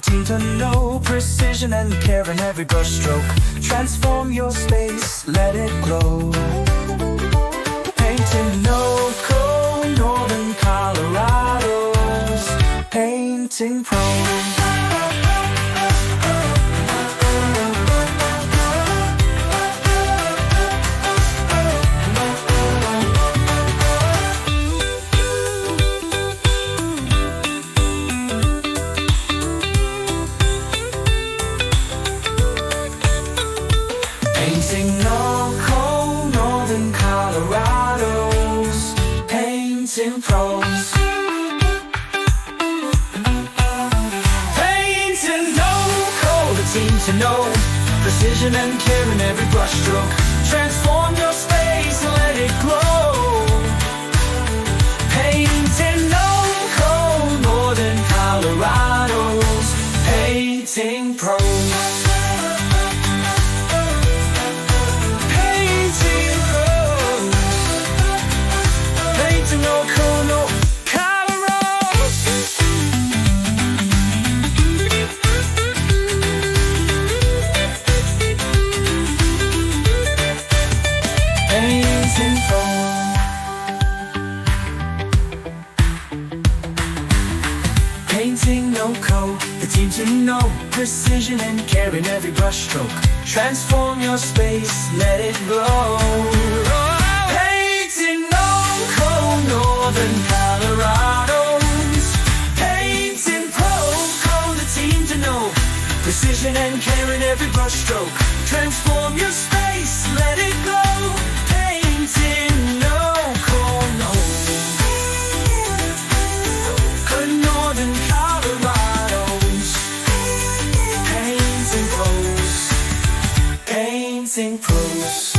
team to know precision and care in every brush stroke. Transform your space, let it glow. Painting NoCo, Northern Colorado's painting pros. Painting NoCo, Northern Colorado's painting pros. Painting NoCo, the team to know precision and care in every brush stroke. Transform your space, let it glow. Painting NoCo, Northern Colorado's painting pros. Painting NoCo, the team to know precision and care in every brush stroke. Transform your space, let it glow. Painting NoCo, Northern Colorado's painting pro. The team to know precision and care in every brush stroke. Transform your space, let it glow. Painting NoCo, Northern Colorado's painting pros. Painting pros.